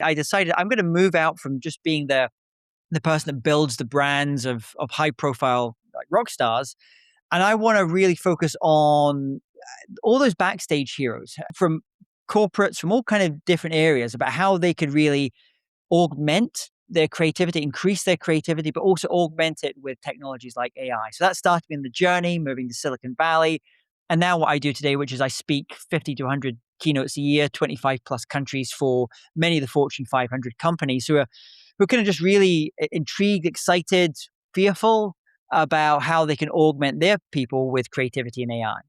I decided I'm going to move out from just being the person that builds the brands of high profile like rock stars, and I want to really focus on all those backstage heroes from corporates, from all kind of different areas, about how they could really augment their creativity, increase their creativity, but also augment it with technologies like AI. So that started me in the journey, moving to Silicon Valley. And now what I do today, which is I speak 50 to 100 keynotes a year, 25 plus countries for many of the Fortune 500 companies who are kind of just really intrigued, excited, fearful about how they can augment their people with creativity and AI.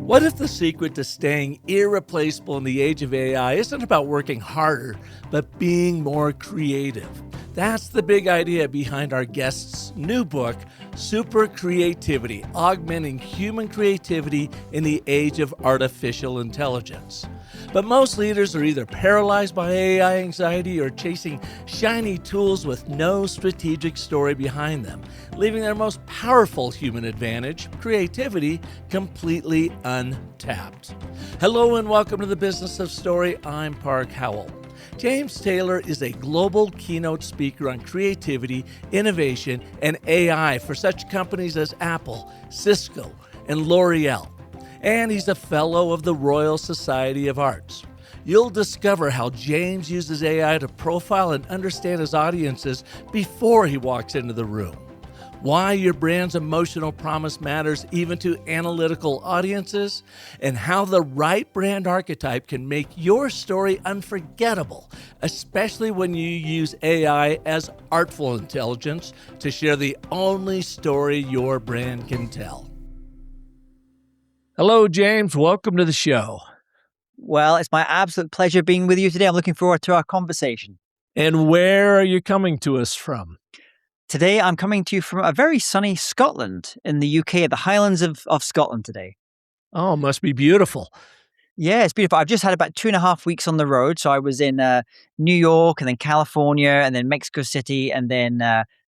What if the secret to staying irreplaceable in the age of AI isn't about working harder, but being more creative? That's the big idea behind our guest's new book, SuperCreativity, Augmenting Human Creativity in the Age of Artificial Intelligence. But most leaders are either paralyzed by AI anxiety or chasing shiny tools with no strategic story behind them, leaving their most powerful human advantage, creativity, completely untapped. Hello and welcome to the Business of Story. I'm Park Howell. James Taylor is a global keynote speaker on creativity, innovation, and AI for such companies as Apple, Cisco, and L'Oreal. And he's a fellow of the Royal Society of Arts. You'll discover how James uses AI to profile and understand his audiences before he walks into the room. Why your brand's emotional promise matters even to analytical audiences, and how the right brand archetype can make your story unforgettable, especially when you use AI as artful intelligence to share the only story your brand can tell. Hello, James. Welcome to the show. Well, it's my absolute pleasure being with you today. I'm looking forward to our conversation. And where are you coming to us from? Today, I'm coming to you from a very sunny Scotland in the UK, at the Highlands of Scotland today. Oh, must be beautiful. Yeah, it's beautiful. I've just had about 2.5 weeks on the road. So I was in New York and then California and then Mexico City. And then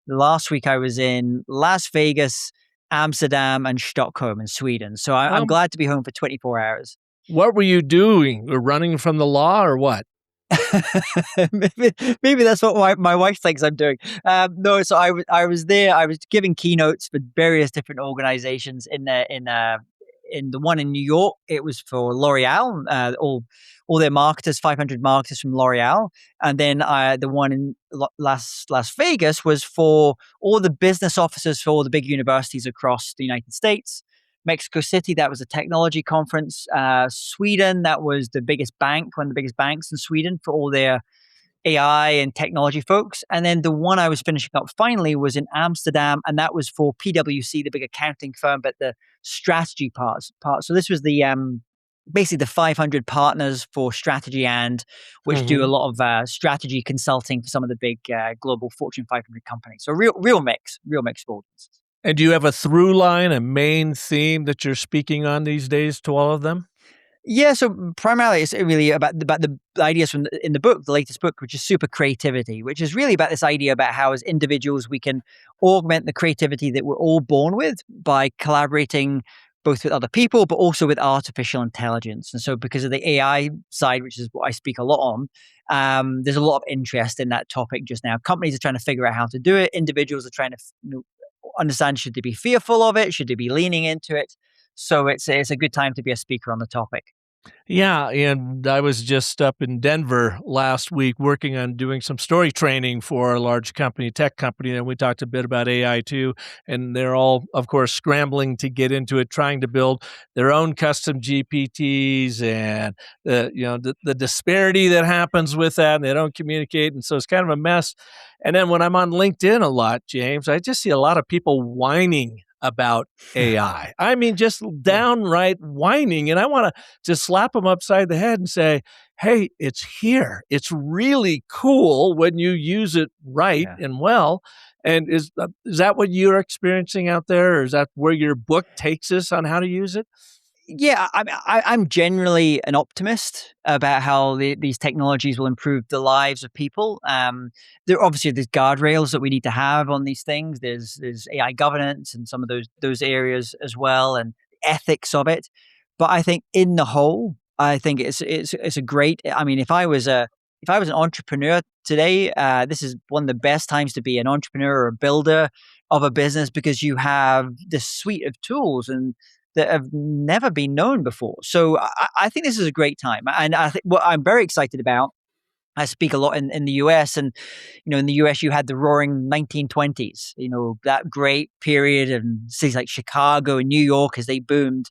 last week I was in Las Vegas, Amsterdam, and Stockholm in Sweden. So I'm glad to be home for 24 hours. What were you doing? Running from the law or what? maybe that's what my wife thinks I'm doing. No, so I was there. I was giving keynotes for various different organizations in the one in New York. It was for L'Oreal, all their marketers, 500 marketers from L'Oreal, and then the one in Las Vegas was for all the business officers for all the big universities across the United States. Mexico City, that was a technology conference. Sweden, that was the biggest bank, one of the biggest banks in Sweden for all their AI and technology folks. And then the one I was finishing up finally was in Amsterdam, and that was for PwC, the big accounting firm, but the strategy part. So this was the basically the 500 partners for strategy, and which do a lot of strategy consulting for some of the big global Fortune 500 companies. So real mix of audiences. And do you have a through line, a main theme that you're speaking on these days to all of them? Yeah, so primarily it's really about the ideas in the book, the latest book, which is SuperCreativity, which is really about this idea about how as individuals we can augment the creativity that we're all born with by collaborating both with other people, but also with artificial intelligence. And so because of the AI side, which is what I speak a lot on, there's a lot of interest in that topic just now. Companies are trying to figure out how to do it. Individuals are trying to understand, should they be fearful of it? Should they be leaning into it? So it's a good time to be a speaker on the topic. Yeah, and I was just up in Denver last week working on doing some story training for a large company, tech company, and we talked a bit about AI too, and they're all, of course, scrambling to get into it, trying to build their own custom GPTs, and the disparity that happens with that, and they don't communicate, and so it's kind of a mess. And then when I'm on LinkedIn a lot, James, I just see a lot of people whining about AI. I mean, just downright whining. And I want to just slap them upside the head and say, hey, it's here. It's really cool when you use it right and well. And is that what you're experiencing out there? Or is that where your book takes us on how to use it? Yeah, I'm generally an optimist about how these technologies will improve the lives of people. There's guardrails that we need to have on these things. There's AI governance and some of those areas as well, and ethics of it. But I think in the whole, I think it's a great. I mean, if I was an entrepreneur today, this is one of the best times to be an entrepreneur or a builder of a business because you have this suite of tools and that have never been known before. So I think this is a great time, and I think what I'm very excited about. I speak a lot in the US, and in the US you had the Roaring 1920s. That great period in cities like Chicago and New York as they boomed,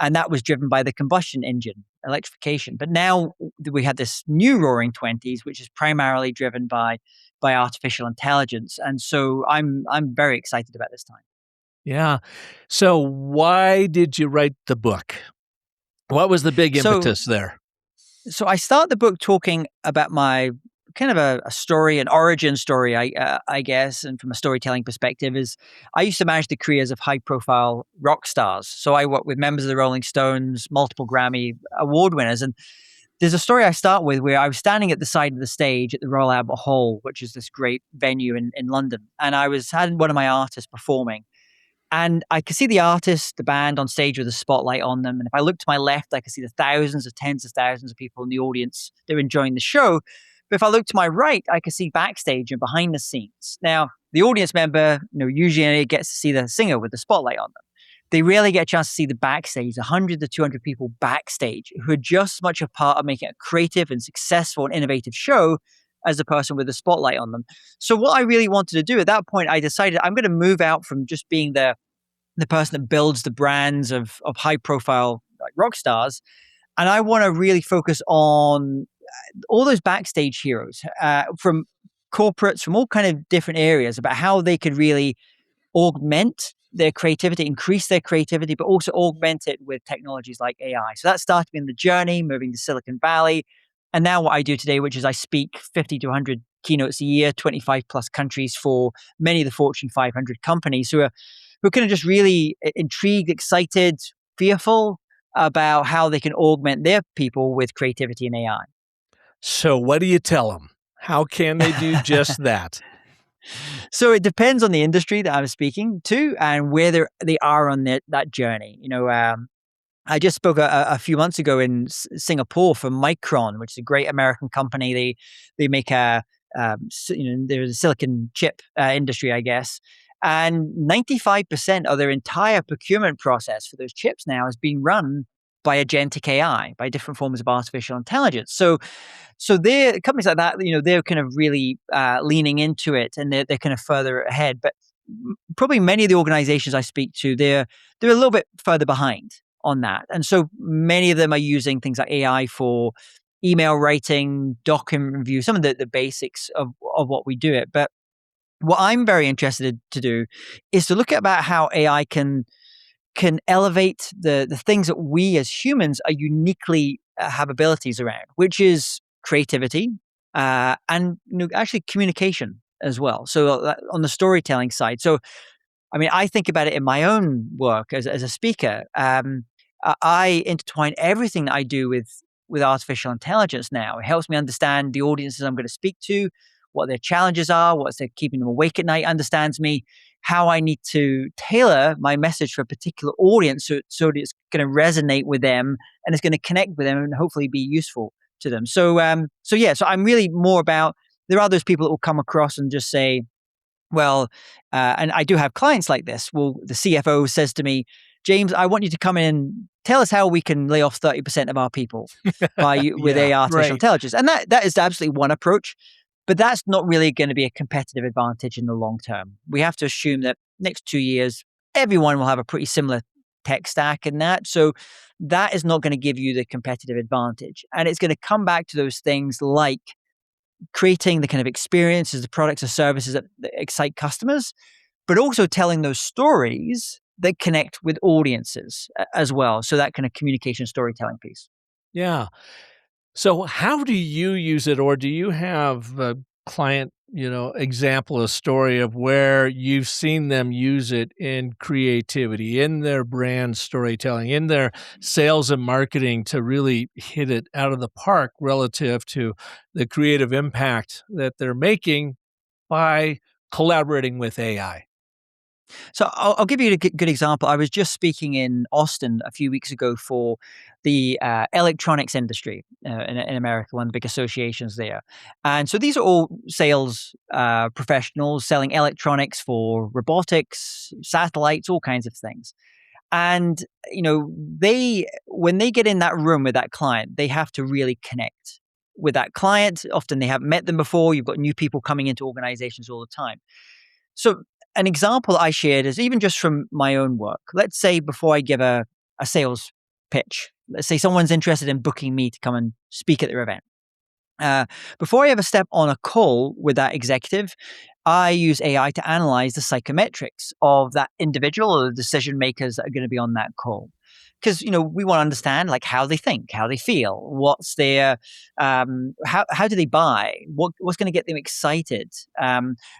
and that was driven by the combustion engine, electrification. But now we had this new Roaring Twenties, which is primarily driven by artificial intelligence, and so I'm very excited about this time. Yeah. So why did you write the book? What was the big So impetus there? so I start the book talking about my kind of a story, an origin story, I guess, and from a storytelling perspective, is I used to manage the careers of high profile rock stars. So I worked with members of the Rolling Stones, multiple Grammy award winners, and there's a story I start with where I was standing at the side of the stage at the Royal Albert Hall, which is this great venue in London, and had one of my artists performing. And I could see the artist, the band on stage with a spotlight on them. And if I looked to my left, I could see the thousands of tens of thousands of people in the audience. They're enjoying the show. But if I looked to my right, I could see backstage and behind the scenes. Now, the audience member, usually only gets to see the singer with the spotlight on them. They rarely get a chance to see the backstage, 100 to 200 people backstage who are just as much a part of making a creative and successful and innovative show as the person with the spotlight on them. So what I really wanted to do at that point, I decided I'm going to move out from just being the person that builds the brands of high profile like rock stars, and I want to really focus on all those backstage heroes from corporates from all kind of different areas about how they could really augment their creativity, increase their creativity, but also augment it with technologies like AI. So that started me in the journey, moving to Silicon Valley. And now what I do today, which is I speak 50 to 100 keynotes a year, 25 plus countries for many of the Fortune 500 companies who are kind of just really intrigued, excited, fearful about how they can augment their people with creativity and AI. So what do you tell them? How can they do just that? So it depends on the industry that I'm speaking to and where they are on that journey. I just spoke a few months ago in Singapore for Micron, which is a great American company. They make there's a silicon chip industry, I guess, and 95% of their entire procurement process for those chips now is being run by agentic AI, by different forms of artificial intelligence. So they're companies like that, they're kind of really leaning into it, and they're kind of further ahead. But probably many of the organizations I speak to, they're a little bit further behind on that, and so many of them are using things like AI for email writing, document review, some of the basics of what we do it. But what I'm very interested to do is to look at about how AI can elevate the things that we as humans are uniquely have abilities around, which is creativity and actually communication as well. So on the storytelling side. So I mean, I think about it in my own work as a speaker. I intertwine everything that I do with artificial intelligence now. It helps me understand the audiences I'm going to speak to, what their challenges are, what's keeping them awake at night, understands me, how I need to tailor my message for a particular audience so that it's going to resonate with them and it's going to connect with them and hopefully be useful to them. So I'm really more about, there are those people that will come across and just say, well, and I do have clients like this. Well, the CFO says to me, James, I want you to come in and tell us how we can lay off 30% of our people with Yeah, AI artificial right. intelligence. And that is absolutely one approach, but that's not really going to be a competitive advantage in the long term. We have to assume that next 2 years, everyone will have a pretty similar tech stack in that. So that is not going to give you the competitive advantage. And it's going to come back to those things like creating the kind of experiences, the products or services that excite customers, but also telling those stories that connect with audiences as well. So that kind of communication storytelling piece. Yeah. So how do you use it, or do you have a client, example, a story of where you've seen them use it in creativity, in their brand storytelling, in their sales and marketing to really hit it out of the park relative to the creative impact that they're making by collaborating with AI? So I'll give you a good example. I was just speaking in Austin a few weeks ago for the electronics industry in America, one of the big associations there. And so these are all sales professionals selling electronics for robotics, satellites, all kinds of things. And when they get in that room with that client, they have to really connect with that client. Often they haven't met them before. You've got new people coming into organizations all the time. So an example I shared is even just from my own work. Let's say before I give a sales pitch, let's say someone's interested in booking me to come and speak at their event. Before I ever step on a call with that executive, I use AI to analyze the psychometrics of that individual or the decision makers that are going to be on that call. Because we want to understand like how they think, how they feel, what's their how do they buy, what's going to get them excited.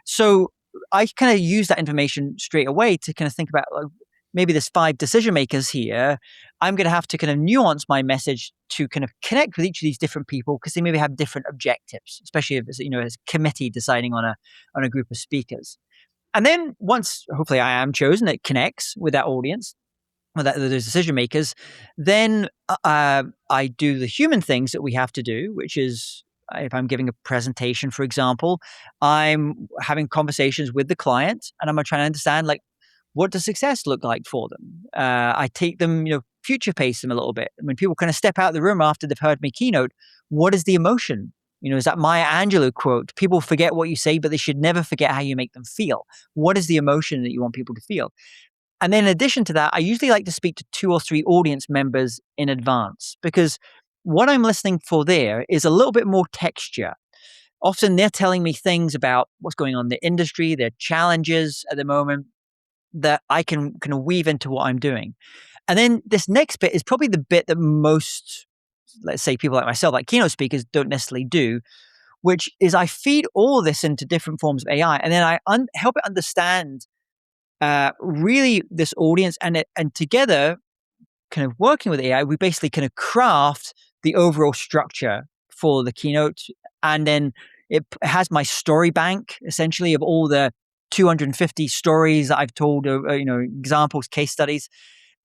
So I kind of use that information straight away to kind of think about maybe there's 5 decision makers here. I'm going to have to kind of nuance my message to kind of connect with each of these different people because they maybe have different objectives, especially if it's as a committee deciding on a group of speakers. And then once hopefully I am chosen, it connects with that audience, with those decision makers. Then I do the human things that we have to do, which is if I'm giving a presentation, for example, I'm having conversations with the client and I'm trying to understand like, what does success look like for them? I take them, future pace them a little bit. When people kind of step out of the room after they've heard me keynote, what is the emotion? Is that Maya Angelou quote? People forget what you say, but they should never forget how you make them feel. What is the emotion that you want people to feel? And then in addition to that, I usually like to speak to 2 or 3 audience members in advance because what I'm listening for there is a little bit more texture. Often they're telling me things about what's going on in the industry, their challenges at the moment that I can kind of weave into what I'm doing. And then this next bit is probably the bit that most, let's say, people like myself, like keynote speakers, don't necessarily do, which is I feed all this into different forms of AI, and then I help it understand really this audience, and together, kind of working with AI, we basically kind of craft the overall structure for the keynote, and then it has my story bank essentially of all the 250 stories that I've told, examples, case studies.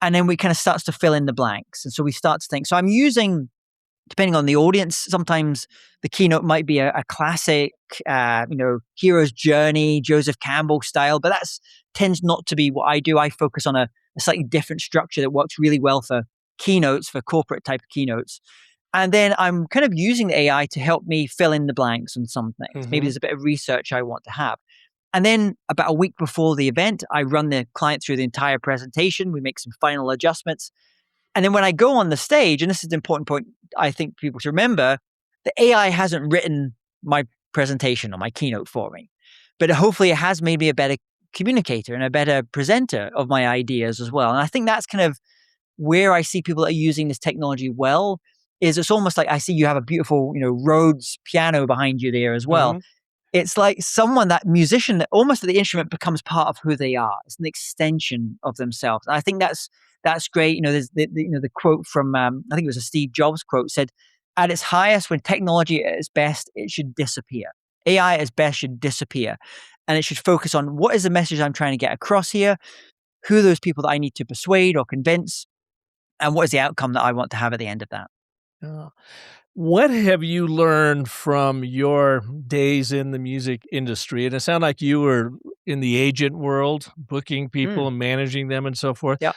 And then we kind of starts to fill in the blanks. And so we start to think. So I'm using, depending on the audience, sometimes the keynote might be a classic, hero's journey, Joseph Campbell style, but that's tends not to be what I do. I focus on a slightly different structure that works really well for keynotes, for corporate type of keynotes. And then I'm kind of using the AI to help me fill in the blanks on some things. Mm-hmm. Maybe there's a bit of research I want to have. And then about a week before the event, I run the client through the entire presentation. We make some final adjustments. And then when I go on the stage, and this is an important point I think people should remember, the AI hasn't written my presentation or my keynote for me, but hopefully it has made me a better communicator and a better presenter of my ideas as well. And I think that's kind of where I see people that are using this technology well, is it's almost like I see you have a beautiful, Rhodes piano behind you there as well. Mm-hmm. It's like someone, that musician, that almost the instrument becomes part of who they are. It's an extension of themselves. And I think that's great. There's the quote from I think it was a Steve Jobs quote said, "At its highest, when technology at its best, it should disappear. AI at its best should disappear, and it should focus on what is the message I'm trying to get across here, who are those people that I need to persuade or convince, and what is the outcome that I want to have at the end of that." Yeah. What have you learned from your days in the music industry? And it sounded like you were in the agent world, booking people and managing them and so forth. Yeah.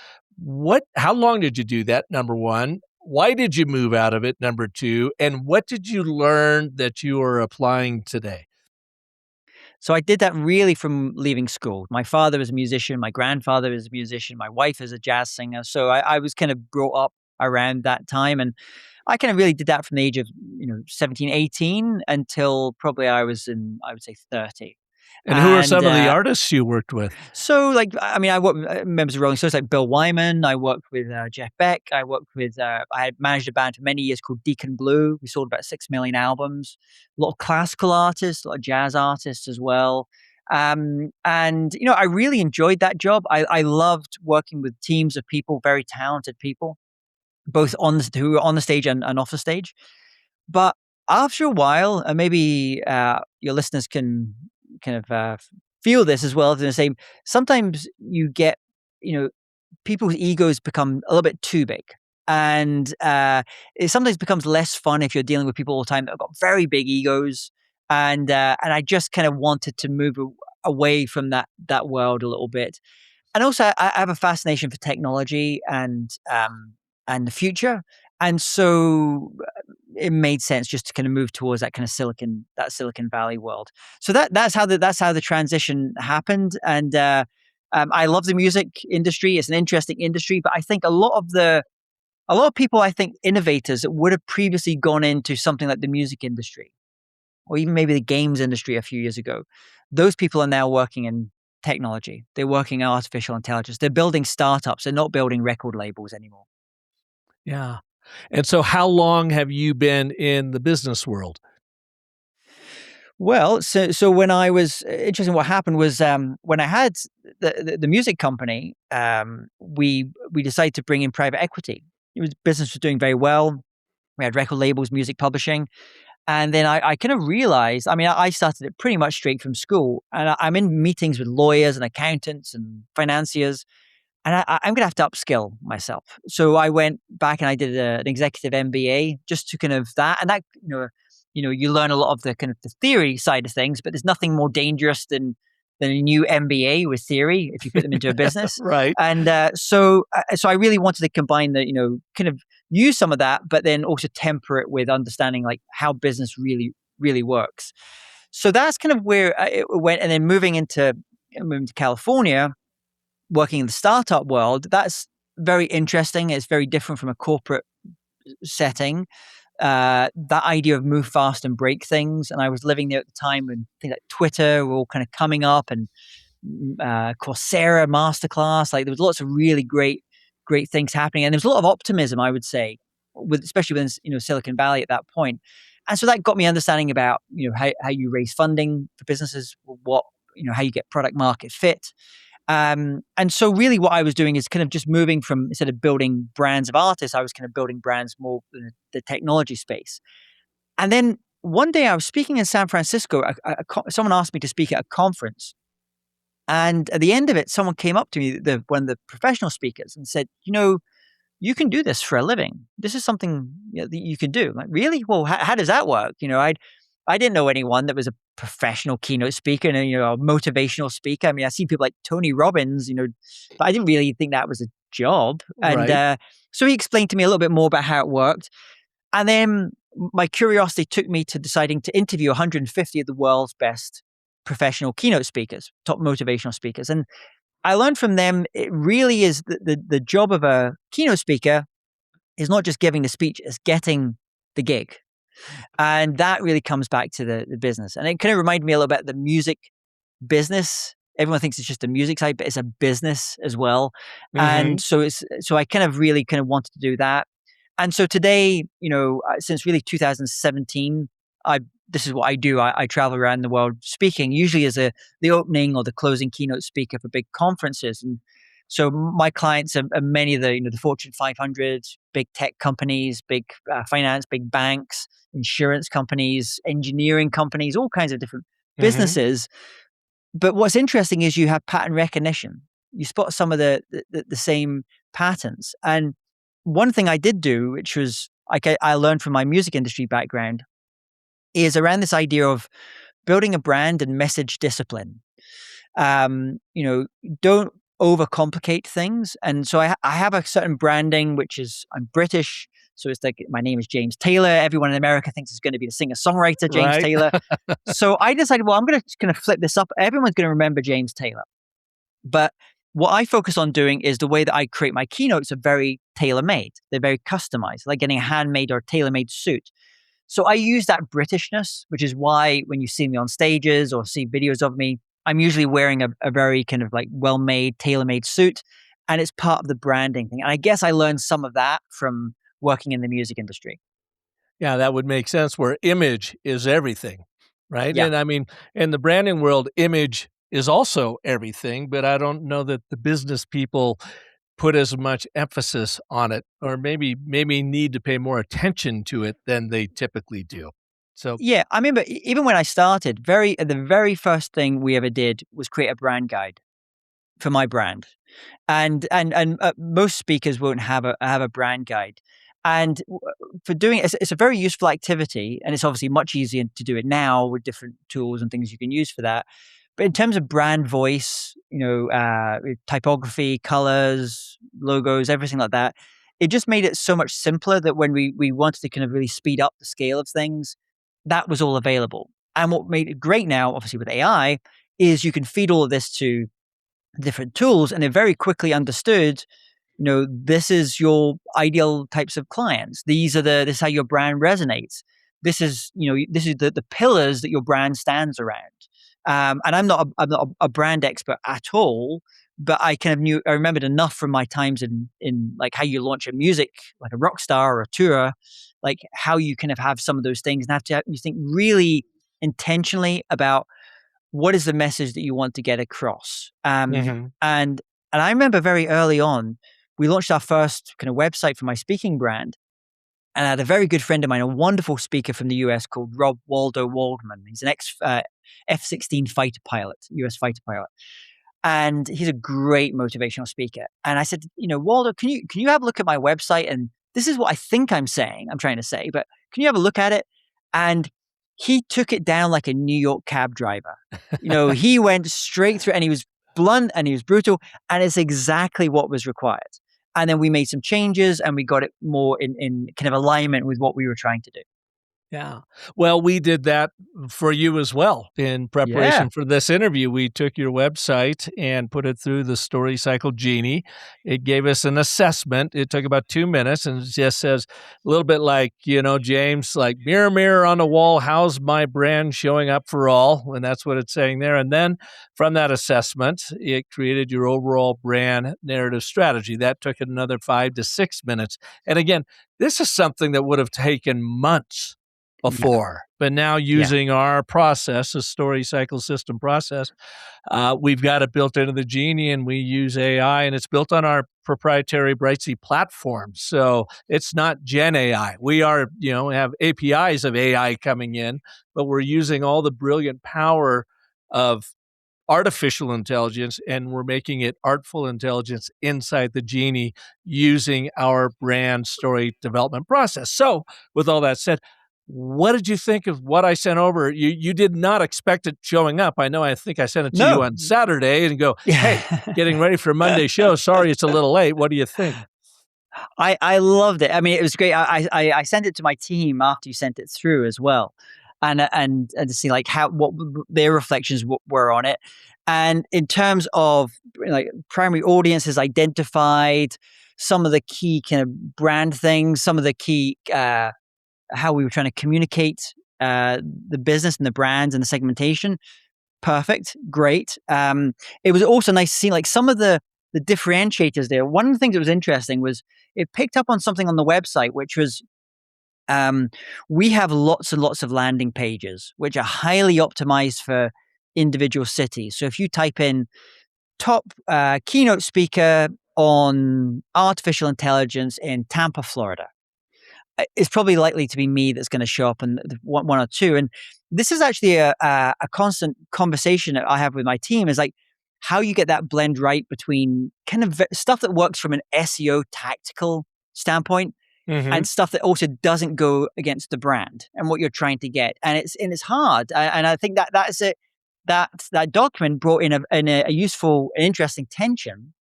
How long did you do that? Number one, why did you move out of it? Number two, and what did you learn that you are applying today? So I did that really from leaving school. My father was a musician. My grandfather is a musician. My wife is a jazz singer. So I was kind of brought up around that time. And I kind of really did that from the age of, 17, 18 until probably I would say 30. And who are some of the artists you worked with? So, I worked with members of Rolling Stones like Bill Wyman. I worked with Jeff Beck. I worked with, I had managed a band for many years called Deacon Blue. We sold about 6 million albums. A lot of classical artists, a lot of jazz artists as well. I really enjoyed that job. I loved working with teams of people, very talented people, both who were on the stage and off the stage. But after a while, maybe your listeners can kind of feel this as well. The same. Sometimes you get, you know, people's egos become a little bit too big. And it sometimes becomes less fun if you're dealing with people all the time that have got very big egos. And I just kind of wanted to move away from that world a little bit. And also, I have a fascination for technology and the future, and so it made sense just to kind of move towards that kind of Silicon Valley world. So that's how the transition happened. And I love the music industry; it's an interesting industry. But I think a lot of people, I think innovators that would have previously gone into something like the music industry, or even maybe the games industry a few years ago, those people are now working in technology. They're working in artificial intelligence. They're building startups. They're not building record labels anymore. Yeah. And so how long have you been in the business world? Well, so when I was interesting, what happened was when I had the music company, we decided to bring in private equity. Business was doing very well. We had record labels, music publishing. And then I kind of realized, I mean, I started it pretty much straight from school. And I'm in meetings with lawyers and accountants and financiers, and I'm going to have to upskill myself. So I went back and I did an executive MBA just to kind of that. And that, you learn a lot of the kind of the theory side of things, but there's nothing more dangerous than a new MBA with theory if you put them into a business. Right. And so I really wanted to combine the, kind of use some of that, but then also temper it with understanding like how business really, really works. So that's kind of where it went. And then moving to California, working in the startup world, that's very interesting. It's very different from a corporate setting. That idea of move fast and break things. And I was living there at the time when things like Twitter were all kind of coming up, and Coursera masterclass. Like there was lots of really great things happening, and there was a lot of optimism, I would say, especially within Silicon Valley at that point. And so that got me understanding about how you raise funding for businesses, what how you get product market fit. And so really what I was doing is kind of just moving from, instead of building brands of artists, I was kind of building brands more in the technology space. And then one day I was speaking in San Francisco. Someone asked me to speak at a conference. And at the end of it, someone came up to me, one of the professional speakers, and said, you can do this for a living. This is something that you can do. I'm like, really? Well, how does that work? I didn't know anyone that was a professional keynote speaker and a motivational speaker. I mean, I see people like Tony Robbins, but I didn't really think that was a job. Right. And so he explained to me a little bit more about how it worked. And then my curiosity took me to deciding to interview 150 of the world's best professional keynote speakers, top motivational speakers. And I learned from them, it really is the job of a keynote speaker is not just giving the speech, it's getting the gig. And that really comes back to the business. And it kind of reminded me a little bit of the music business. Everyone thinks it's just a music side, but it's a business as well. Mm-hmm. And so I kind of really kind of wanted to do that. And so today, since really 2017, this is what I do. I travel around the world speaking, usually as the opening or the closing keynote speaker for big conferences. And so my clients are many of the Fortune 500, big tech companies, big finance, big banks, insurance companies, engineering companies, all kinds of different businesses. But what's interesting is you have pattern recognition. You spot some of the same patterns. And one thing I did do, which was I learned from my music industry background, is around this idea of building a brand and message discipline. Don't overcomplicate things. And so I have a certain branding, which is I'm British. So it's like my name is James Taylor. Everyone in America thinks it's going to be the singer-songwriter James Right. Taylor. So I decided, well, I'm going to kind of flip this up. Everyone's going to remember James Taylor. But what I focus on doing is the way that I create my keynotes are very tailor-made. They're very customized, like getting a handmade or tailor-made suit. So I use that Britishness, which is why when you see me on stages or see videos of me, I'm usually wearing a very kind of like well-made, tailor-made suit. And it's part of the branding thing. And I guess I learned some of that from working in the music industry. Yeah, that would make sense, where image is everything, right? Yeah. And I mean, in the branding world, image is also everything, but I don't know that the business people put as much emphasis on it, or maybe need to pay more attention to it than they typically do. So, Yeah, I remember even when I started, the very first thing we ever did was create a brand guide for my brand. And most speakers won't have a brand guide. And for doing it, it's a very useful activity, and it's obviously much easier to do it now with different tools and things you can use for that. But in terms of brand voice, typography, colors, logos, everything like that, it just made it so much simpler that when we wanted to kind of really speed up the scale of things, that was all available. And what made it great now, obviously with AI, is you can feed all of this to different tools, and they're very quickly understood. This is your ideal types of clients. This is how your brand resonates. This is the pillars that your brand stands around. And I'm not a brand expert at all, but I remembered enough from my times in like how you launch a music, like a rock star or a tour, like how you kind of have some of those things and you think really intentionally about what is the message that you want to get across. And I remember very early on, we launched our first kind of website for my speaking brand. And I had a very good friend of mine, a wonderful speaker from the US called Rob Waldo Waldman. He's an F-16 fighter pilot, US fighter pilot. And he's a great motivational speaker. And I said, Waldo, can you have a look at my website? And this is what I think I'm trying to say, but can you have a look at it? And he took it down like a New York cab driver. He went straight through, and he was blunt and he was brutal, and it's exactly what was required. And then we made some changes and we got it more in kind of alignment with what we were trying to do. yeah. Well, we did that for you as well. In Yeah. preparation for this interview, we took your website and put it through the StoryCycle Genie. It gave us an assessment. It took about 2 minutes, and it just says a little bit like, James, like, mirror, mirror on the wall, how's my brand showing up for all? And that's what it's saying there. And then from that assessment, it created your overall brand narrative strategy. That took another 5 to 6 minutes. And again, this is something that would have taken months before, but now using our process, a StoryCycle system process, we've got it built into the Genie, and we use AI, and it's built on our proprietary Brightsea platform. So it's not Gen AI. We are, have APIs of AI coming in, but we're using all the brilliant power of artificial intelligence, and we're making it artful intelligence inside the Genie using our brand story development process. So with all that said, what did you think of what I sent over? You did not expect it showing up. I think I sent it to you on Saturday and go, hey, getting ready for Monday show. Sorry, it's a little late. What do you think? I loved it. I mean, it was great. I sent it to my team after you sent it through as well. And to see like what their reflections were on it. And in terms of like primary audiences identified, some of the key kind of brand things, some of the key, how we were trying to communicate the business and the brands and the segmentation. Perfect. Great. It was also nice to see like some of the differentiators there. One of the things that was interesting was it picked up on something on the website, which was we have lots and lots of landing pages, which are highly optimized for individual cities. So if you type in top keynote speaker on artificial intelligence in Tampa, Florida, it's probably likely to be me that's going to show up in one or two. And this is actually a constant conversation that I have with my team is like how you get that blend right between kind of stuff that works from an SEO tactical standpoint and stuff that also doesn't go against the brand and what you're trying to get. And it's hard. And I think that's it. That document brought in a useful and interesting tension.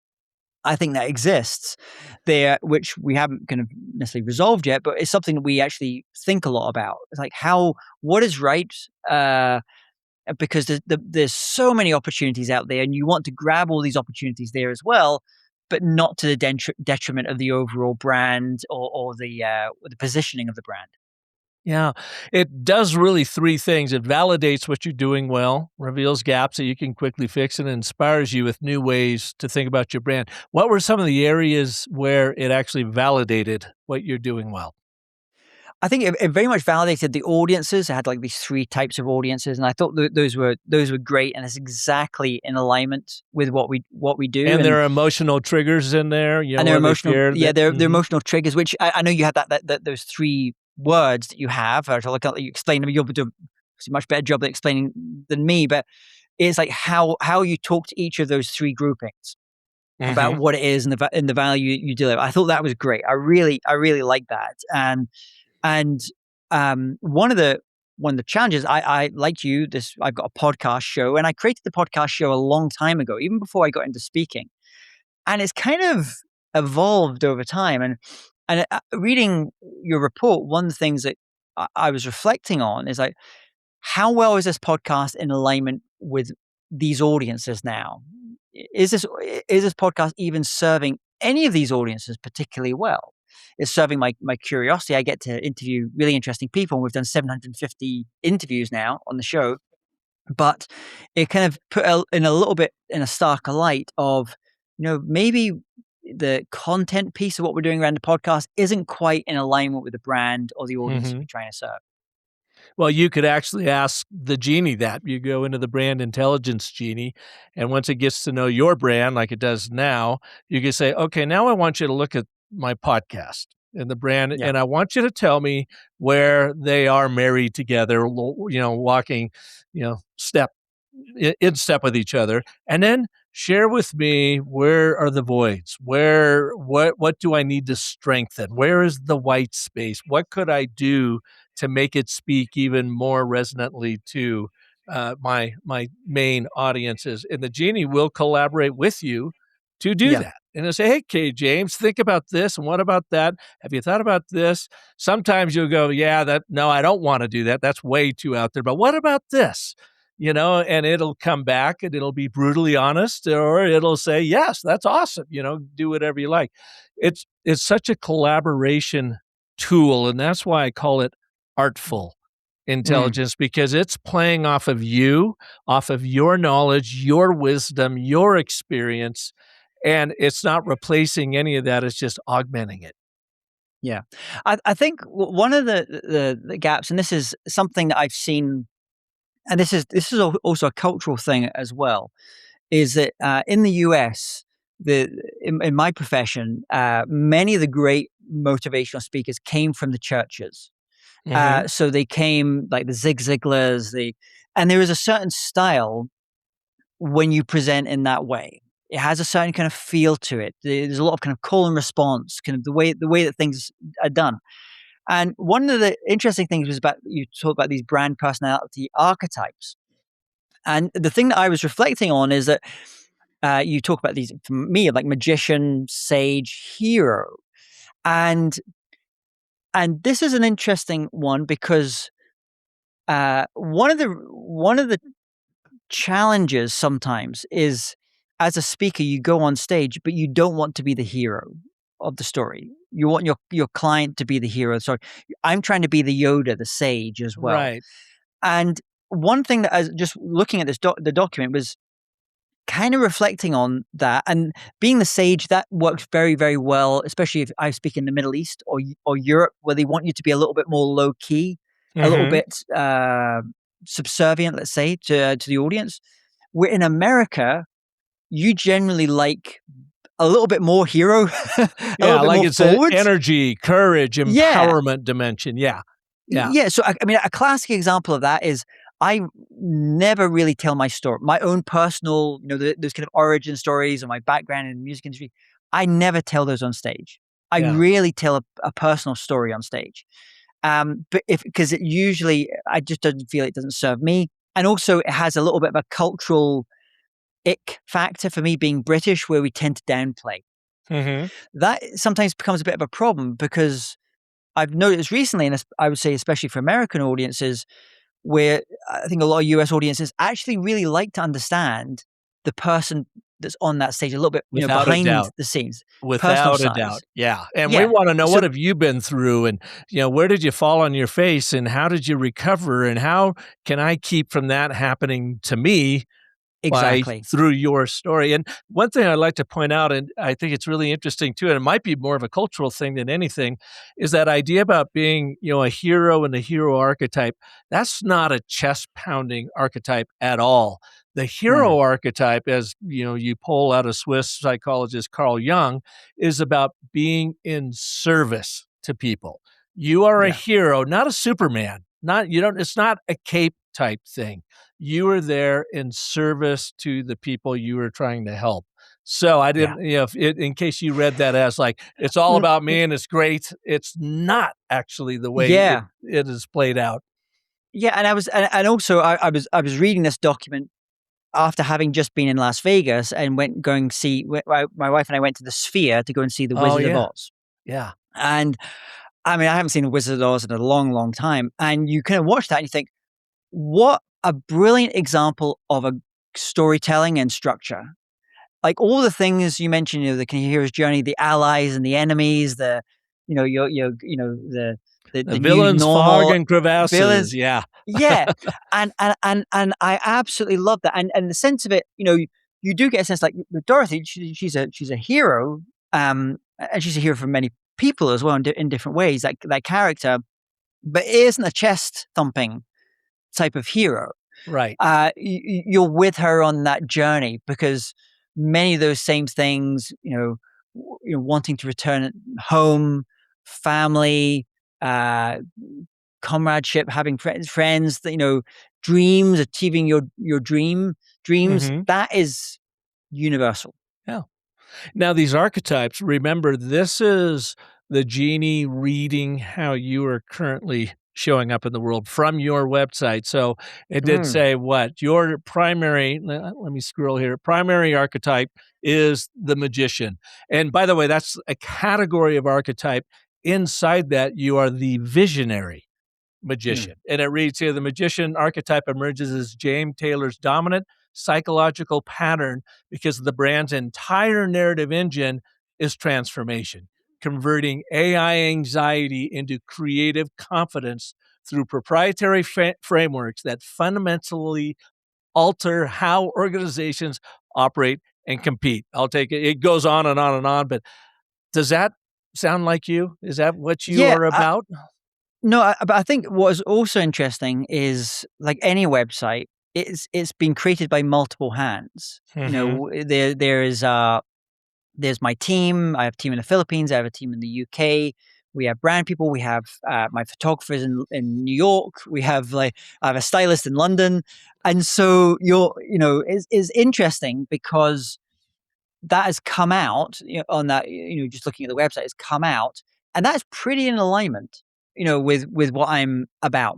I think that exists there, which we haven't kind of necessarily resolved yet, but it's something that we actually think a lot about. It's like what is right? Because there's so many opportunities out there, and you want to grab all these opportunities there as well, but not to the detriment of the overall brand or the positioning of the brand. Yeah, it does really 3 things. It validates what you're doing well, reveals gaps that you can quickly fix, and inspires you with new ways to think about your brand. What were some of the areas where it actually validated what you're doing well? I think it very much validated the audiences. It had like these 3 types of audiences, and I thought those were great, and it's exactly in alignment with what we do. And there are emotional triggers in there, and they're emotional, they're emotional triggers, which I know you had those 3 words that you have, or to look at you explain them. You'll do a much better job at explaining than me, but it's like how you talk to each of those three groupings about Hmm. what it is and the value you deliver. I thought that was great. I really like that. And one of the challenges, I like you, I've got a podcast show, and I created the podcast show a long time ago, even before I got into speaking. And it's kind of evolved over time. And reading your report, one of the things that I was reflecting on is like, how well is this podcast in alignment with these audiences now? Is this podcast even serving any of these audiences particularly well? It's serving my curiosity. I get to interview really interesting people, and we've done 750 interviews now on the show. But it kind of put in a little bit in a starker light of, maybe the content piece of what we're doing around the podcast isn't quite in alignment with the brand or the audience Hmm. we're trying to serve. Well, you could actually ask the genie that. You go into the brand intelligence genie, and once it gets to know your brand like it does now, you can say, okay, now I want you to look at my podcast and the brand, Yeah. and I want you to tell me where they are married together, walking, step in step with each other, and then share with me, where are the voids, what do I need to strengthen, where is the white space, what could I do to make it speak even more resonantly to my main audiences. And the genie will collaborate with you to do Yeah. that. And they'll say, hey, K. James, think about this. And what about that? Have you thought about this? Sometimes you'll go, no, I don't want to do that. That's way too out there. But what about this? And it'll come back and it'll be brutally honest, or it'll say, yes, that's awesome. Do whatever you like. It's such a collaboration tool. And that's why I call it artful Mm. intelligence, because it's playing off of you, off of your knowledge, your wisdom, your experience. And it's not replacing any of that. It's just augmenting it. Yeah. I think one of the gaps, and this is something that I've seen, and this is also a cultural thing as well, is that in the US, in my profession, many of the great motivational speakers came from the churches. Hmm. So they came like the Zig Ziglars, and there is a certain style when you present in that way. It has a certain kind of feel to it. There's a lot of kind of call and response, kind of the way that things are done. And one of the interesting things was about you talk about these brand personality archetypes. And the thing that I was reflecting on is that you talk about these, for me, like magician, sage, hero, and this is an interesting one because one of the challenges sometimes is, as a speaker, you go on stage, but you don't want to be the hero of the story. You want your client to be the hero. So I'm trying to be the Yoda, the sage as well. Right. And one thing that I was just looking at the document was kind of reflecting on that, and being the sage, that works very, very well, especially if I speak in the Middle East or Europe, where they want you to be a little bit more low key, a little Hmm. bit subservient, let's say, to the audience. Where in America, you generally like a little bit more hero, a little Yeah. bit Like more it's an forward. energy, courage, Yeah. empowerment dimension. Yeah. Yeah. Yeah, so I mean, a classic example of that is I never really tell my story, my own personal, those kind of origin stories or my background in the music industry. I never tell those on stage. I Yeah. rarely tell a personal story on stage, but because it usually I just don't feel it doesn't serve me, and also it has a little bit of a cultural ick factor for me being British, where we tend to downplay. Hmm. That sometimes becomes a bit of a problem because I've noticed recently, and I would say especially for American audiences, where I think a lot of US audiences actually really like to understand the person that's on that stage a little bit, Without a behind doubt. the scenes, personal Without a doubt. size. Yeah. And we Yeah. want to know, So what have you been through, and where did you fall on your face, and how did you recover, and how can I keep from that happening to me by exactly. through your story. And one thing I'd like to point out, and I think it's really interesting too, and it might be more of a cultural thing than anything, is that idea about being, a hero and the hero archetype. That's not a chest pounding archetype at all. The Mm, hero archetype, as you pull out a Swiss psychologist Carl Jung, is about being in service to people. You are a Yeah. hero, not a Superman. It's not a cape type thing. You are there in service to the people you are trying to help. So I Yeah. didn't, in case you read that as like, it's all Mm, about me and it's great. It's not actually the way yeah. it is played out. Yeah. And and also I was reading this document after having just been in Las Vegas and going see my wife and I went to the Sphere to go and see the Oh Wizard of yeah. Oz. Yeah. And I mean, I haven't seen the Wizard of Oz in a long, long time. And you kind of watch that and you think, what a brilliant example of a storytelling and structure. Like all the things you mentioned, the hero's journey, the allies and the enemies, The the new villains, fog normal and crevasses. villains. Yeah. Yeah, and I absolutely love that, and the sense of it. You do get a sense like with Dorothy, she's a hero, and she's a hero for many people as well in different ways. That character, but it isn't a chest thumping type of hero. Right. You're with her on that journey because many of those same things, wanting to return home, family, uh, comradeship, having friends, dreams, achieving your dreams, Hmm. that is universal. Yeah. Now, these archetypes, remember, this is the genie reading how you are currently showing up in the world from your website. So it did Mm, say what your primary, let me scroll here, primary archetype is the magician. And by the way, that's a category of archetype. Inside that, you are the visionary mm, magician. And it reads here the magician archetype emerges as James Taylor's dominant psychological pattern because the brand's entire narrative engine is transformation, converting AI anxiety into creative confidence through proprietary frameworks that fundamentally alter how organizations operate and compete. I'll take it. It goes on and on and on, but does that sound like you? Is that what you yeah. are about? No, but I think what is also interesting is like any website, it's been created by multiple hands. Hmm. There's my team. I have a team in the Philippines. I have a team in the UK. We have brand people. We have my photographers in New York. I have a stylist in London, and so is interesting because that has come out, on that, just looking at the website, has come out, and that's pretty in alignment, with what I'm about.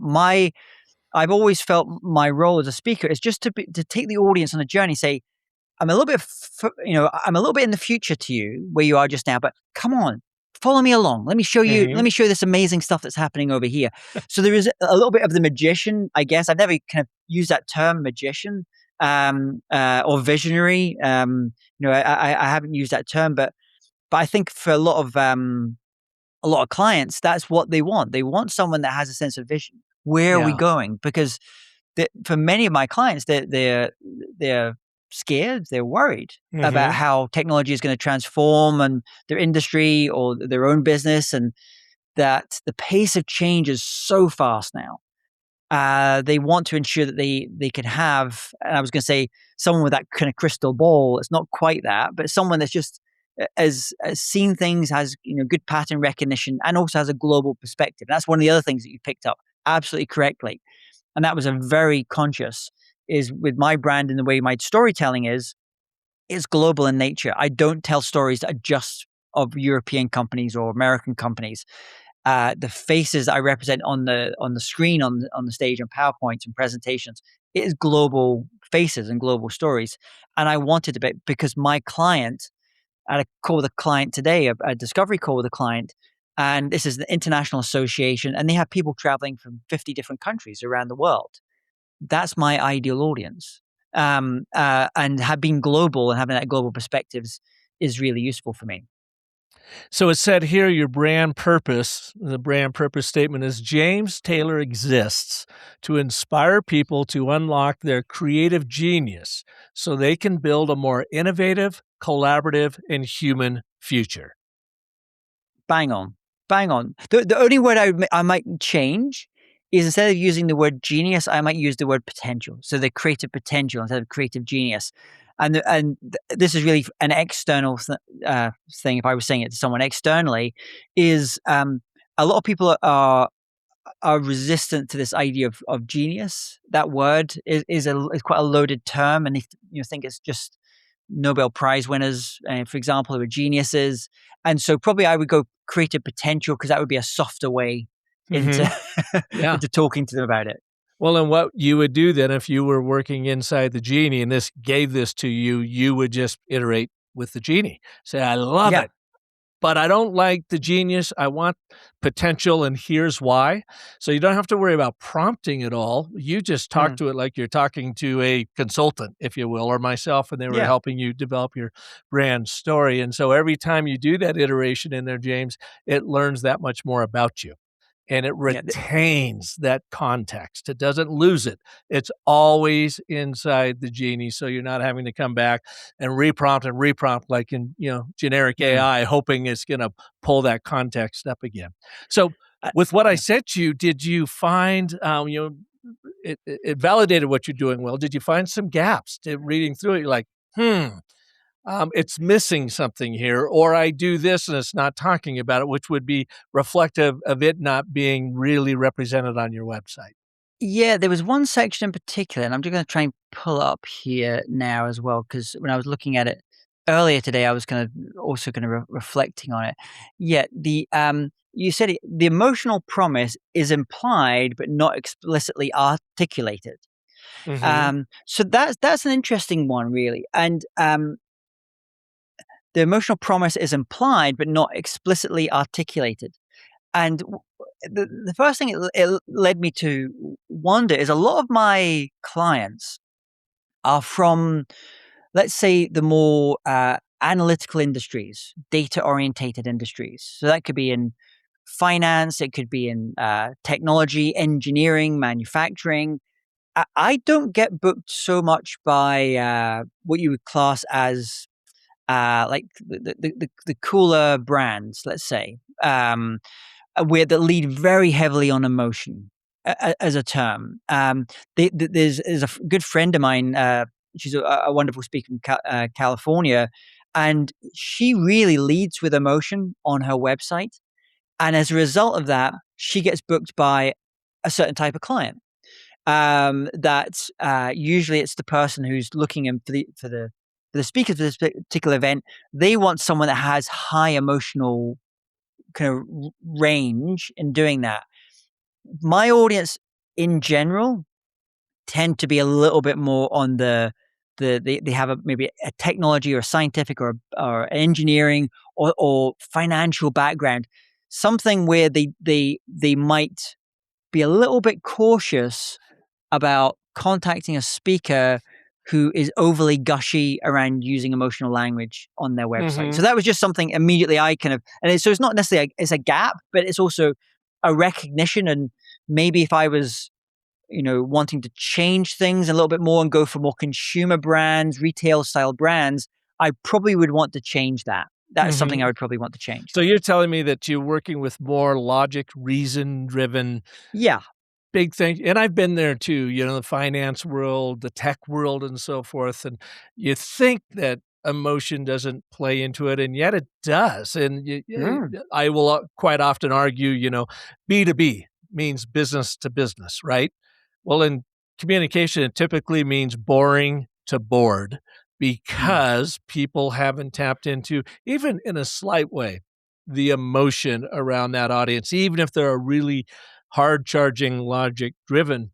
I've always felt my role as a speaker is just to take the audience on a journey, say, I'm a little bit in the future to you where you are just now, but come on, follow me along. Let me show you. Let Hmm. me show you this amazing stuff that's happening over here. So there is a little bit of the magician, I guess. I've never kind of used that term magician, or visionary. I haven't used that term, but I think for a lot of clients, that's what they want. They want someone that has a sense of vision. Where are we Yeah. going? Because for many of my clients, they're scared, they're worried about Hmm. how technology is going to transform and their industry or their own business, and that the pace of change is so fast now. They want to ensure that they can have, and I was going to say, someone with that kind of crystal ball. It's not quite that, but someone that's just as seen things, has good pattern recognition, and also has a global perspective. That's one of the other things that you picked up absolutely correctly, and that was a very conscious, is with my brand and the way my storytelling is global in nature. I don't tell stories that are just of European companies or American companies. The faces I represent on the screen, on the stage, on PowerPoints and presentations, it is global faces and global stories. And I wanted to be, because my client, I had a call with a client today, a discovery call with a client, and this is the international association, and they have people traveling from 50 different countries around the world. That's my ideal audience. And have been global and having that global perspectives is really useful for me. So it said here your brand purpose, the brand purpose statement is James Taylor exists to inspire people to unlock their creative genius so they can build a more innovative, collaborative, and human future. Bang on, bang on. The only word I might change is, instead of using the word genius, I might use the word potential. So the creative potential instead of creative genius. This is really an external thing. If I was saying it to someone externally, is a lot of people are resistant to this idea of genius. That word is quite a loaded term, and they think it's just Nobel Prize winners, for example, who are geniuses. And so probably I would go creative potential, because that would be a softer way into Yeah. into talking to them about it. Well, and what you would do then if you were working inside the genie and this gave this to you, you would just iterate with the genie. Say, I love Yeah. it, but I don't like the genius. I want potential, and here's why. So you don't have to worry about prompting at all. You just talk Mm. to it like you're talking to a consultant, if you will, or myself, and they were Yeah. helping you develop your brand story. And so every time you do that iteration in there, James, it learns that much more about you. And it Yeah. retains that context. It doesn't lose it. It's always inside the genie, so you're not having to come back and reprompt like in, generic Mm. AI, hoping it's gonna pull that context up again. So, Uh, with what I yeah. sent you, did you find, it validated what you're doing well. Did you find some gaps to reading through it? You're like, it's missing something here, or I do this and it's not talking about it, which would be reflective of it not being really represented on your website. Yeah, there was one section in particular, and I'm just going to try and pull up here now as well, because when I was looking at it earlier today, I was also going to reflecting on it. Yeah, you said the emotional promise is implied but not explicitly articulated. Mhm. So that's an interesting one, really. And the emotional promise is implied but not explicitly articulated. And the first thing it led me to wonder is, a lot of my clients are from, let's say, the more analytical industries, data orientated industries. So that could be in finance, it could be in technology, engineering, manufacturing. I don't get booked so much by what you would class as like the cooler brands, let's say. That lead very heavily on emotion as a term. There's a good friend of mine. She's a wonderful speaker from California, and she really leads with emotion on her website. And as a result of that, she gets booked by a certain type of client. That usually it's the person who's looking in for the speakers for this particular event. They want someone that has high emotional kind of range in doing that. My audience in general tend to be a little bit more on they have maybe a technology or scientific or engineering or financial background, something where they might be a little bit cautious about contacting a speaker who is overly gushy around using emotional language on their website. So Mhm. that was just something immediately I kind of, so it's not necessarily it's a gap, but it's also a recognition. And maybe if I was, wanting to change things a little bit more and go for more consumer brands, retail style brands, I probably would want to change that. That's something I Mhm. would probably want to change. So you're telling me that you're working with more logic, reason-driven Yeah. big thing, and I've been there too, the finance world, the tech world, and so forth, and you think that emotion doesn't play into it, and yet it does, and Mm, I will quite often argue, B2B means business to business, right? Well, in communication, it typically means boring to bored mm, because people haven't tapped into, even in a slight way, the emotion around that audience, even if they're a really hard charging, logic driven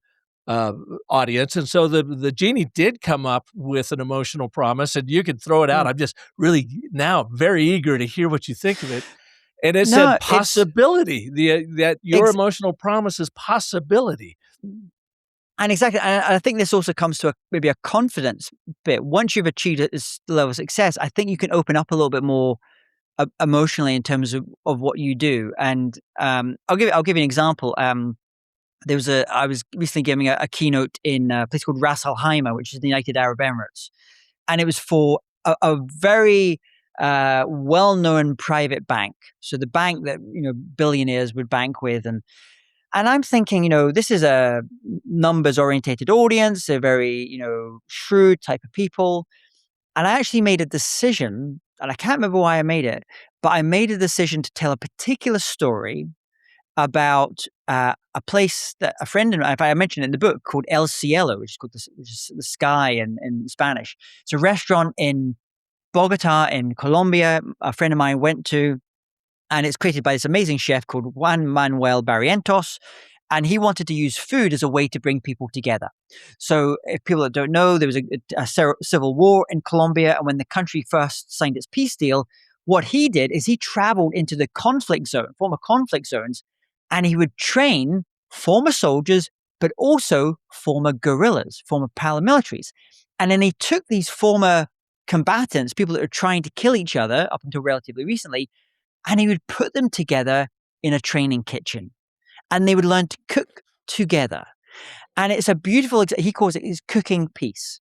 uh, audience. And so the genie did come up with an emotional promise, and you can throw it out. mm. I'm just really now very eager to hear what you think of it. And it No, said it's possibility. That your ex- emotional promise is possibility. And exactly, and I think this also comes to maybe a confidence bit. Once you've achieved this level of success, I think you can open up a little bit more emotionally in terms of what you do. And I'll give you an example. I was recently giving a keynote in a place called Ras Al Khaimah, which is the United Arab Emirates, and it was for a very well-known private bank. So the bank that billionaires would bank with, and I'm thinking, this is a numbers orientated audience. They're very, shrewd type of people. And I actually made a decision, and I can't remember why I made it, but I made a decision to tell a particular story about a place that a friend and I mentioned in the book called El Cielo, which is the sky in Spanish. It's a restaurant in Bogota in Colombia. A friend of mine went to, and it's created by this amazing chef called Juan Manuel Barrientos. And he wanted to use food as a way to bring people together. So, if people that don't know, there was a civil war in Colombia. And when the country first signed its peace deal, what he did is he traveled into the former conflict zones, and he would train former soldiers, but also former guerrillas, former paramilitaries. And then he took these former combatants, people that were trying to kill each other up until relatively recently, and he would put them together in a training kitchen. And they would learn to cook together. And it's a beautiful, he calls it his cooking piece.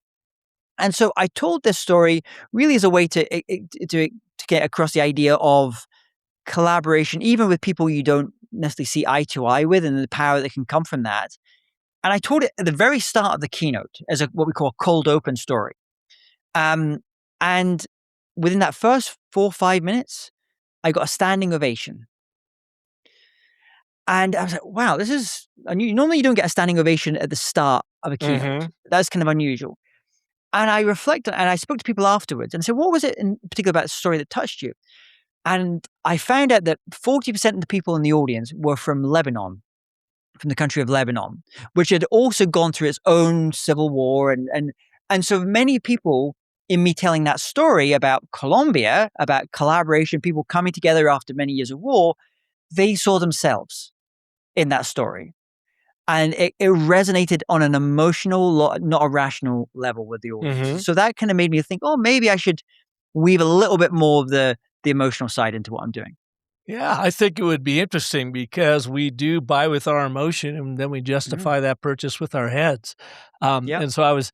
And so I told this story really as a way to get across the idea of collaboration, even with people you don't necessarily see eye to eye with, and the power that can come from that. And I told it at the very start of the keynote as what we call a cold open story. And within that first 4 or 5 minutes, I got a standing ovation. And I was like, wow, this is unusual. Normally you don't get a standing ovation at the start of a keynote. Mm-hmm. That's kind of unusual. And I reflected, and I spoke to people afterwards and said, what was it in particular about the story that touched you? And I found out that 40% of the people in the audience were from Lebanon, from the country of Lebanon, which had also gone through its own civil war. And so many people, in me telling that story about Colombia, about collaboration, people coming together after many years of war, they saw themselves in that story. And it resonated on an emotional, not a rational level with the audience. Mm-hmm. So that kind of made me think, oh, maybe I should weave a little bit more of the emotional side into what I'm doing. Yeah, I think it would be interesting because we do buy with our emotion and then we justify that purchase with our heads. And so I was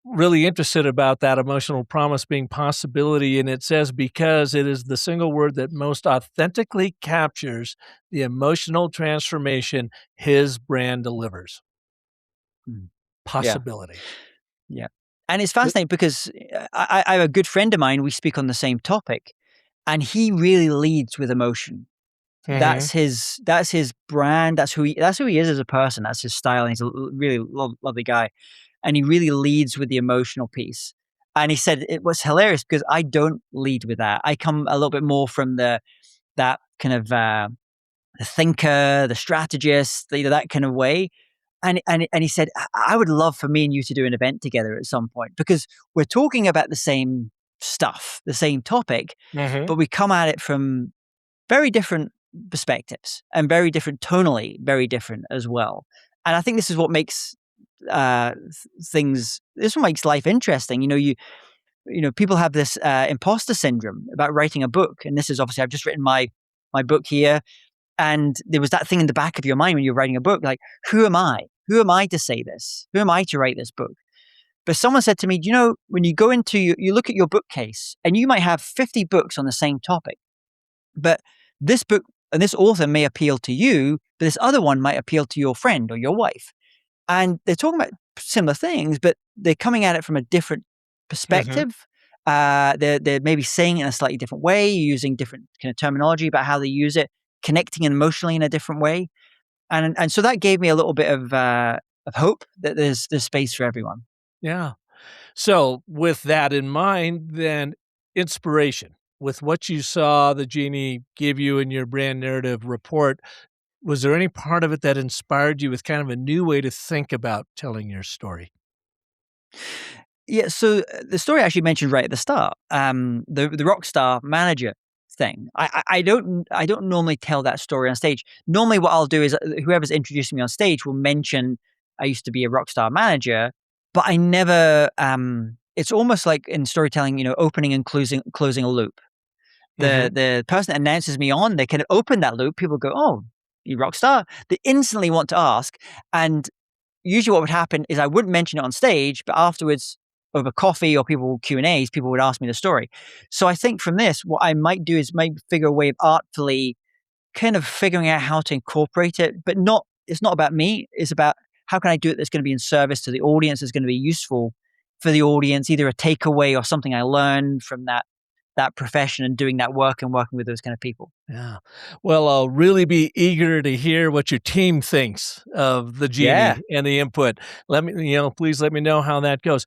really interested about that emotional promise being possibility. And it says, because it is the single word that most authentically captures the emotional transformation his brand delivers. Possibility. Yeah. And it's fascinating because I have a good friend of mine, we speak on the same topic, and he really leads with emotion. Mm-hmm. That's his brand. That's who he is as a person. That's his style. And he's a really lovely guy. And he really leads with the emotional piece. And he said it was hilarious because I don't lead with that. I come a little bit more from that kind of the thinker, the strategist, that kind of way. And he said, I would love for me and you to do an event together at some point because we're talking about the same stuff, the same topic, but we come at it from very different perspectives and very different tonally, very different as well. And I think this is what makes this one makes life interesting. You know, people have this imposter syndrome about writing a book. And this is obviously, I've just written my book here. And there was that thing in the back of your mind when you're writing a book, like, who am I? Who am I to say this? Who am I to write this book? But someone said to me, when you go into, you look at your bookcase and you might have 50 books on the same topic, but this book and this author may appeal to you, but this other one might appeal to your friend or your wife. And they're talking about similar things, but they're coming at it from a different perspective. They're maybe saying it in a slightly different way, using different kind of terminology about how they use it, connecting emotionally in a different way. And so that gave me a little bit of hope that there's space for everyone. Yeah. So with that in mind, then inspiration. With what you saw the genie give you in your brand narrative report, was there any part of it that inspired you with kind of a new way to think about telling your story? Yeah, so the story I actually mentioned right at the start, the rock star manager thing. I don't normally tell that story on stage. Normally, what I'll do is whoever's introducing me on stage will mention I used to be a rock star manager, but I never. It's almost like in storytelling, opening and closing a loop. The person that announces me on, they can open that loop. People go, "Oh, you rock star." They instantly want to ask, and usually what would happen is I wouldn't mention it on stage, but afterwards over coffee or Q&As, people would ask me the story. So I think from this, what I might do is maybe figure a way of artfully kind of figuring out how to incorporate it, but it's not about me. It's about how can I do it that's going to be in service to the audience, that's going to be useful for the audience, either a takeaway or something I learned from that that profession and doing that work and working with those kind of people. Yeah. Well, I'll really be eager to hear what your team thinks of the Yeah. genie and the input. Please let me know how that goes.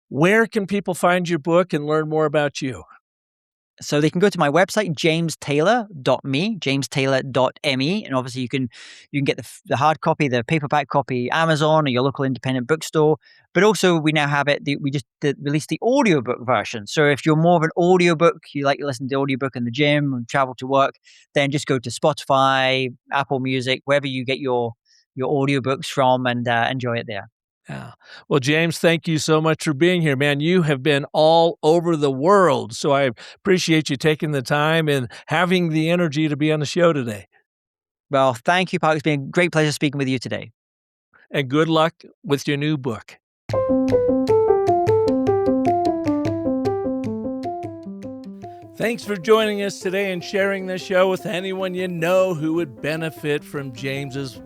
Where can people find your book and learn more about you? So they can go to my website, jamestaylor.me, and obviously you can get the hard copy, the paperback copy, Amazon or your local independent bookstore. But also we now have we just released the audiobook version. So if you're more of an audiobook, you like to listen to the audiobook in the gym and travel to work, then just go to Spotify, Apple Music, wherever you get your audiobooks from, and enjoy it there. Yeah. Well, James, thank you so much for being here, man. You have been all over the world, so I appreciate you taking the time and having the energy to be on the show today. Well, thank you, Park. It's been a great pleasure speaking with you today. And good luck with your new book. Thanks for joining us today and sharing this show with anyone you know who would benefit from James's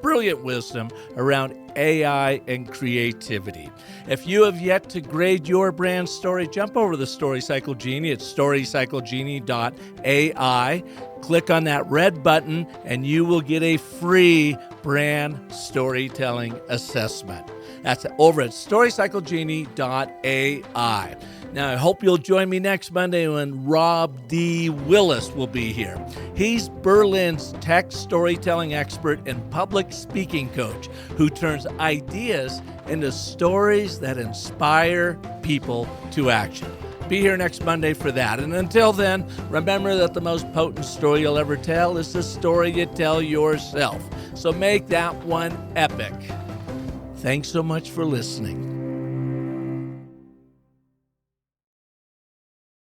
brilliant wisdom around AI and creativity. If you have yet to grade your brand story, jump over to the StoryCycle Genie at StoryCycleGenie.ai. Click on that red button and you will get a free brand storytelling assessment. That's over at StoryCycleGenie.ai. Now, I hope you'll join me next Monday when Rob D. Willis will be here. He's Berlin's tech storytelling expert and public speaking coach who turns ideas into stories that inspire people to action. Be here next Monday for that. And until then, remember that the most potent story you'll ever tell is the story you tell yourself. So make that one epic. Thanks so much for listening.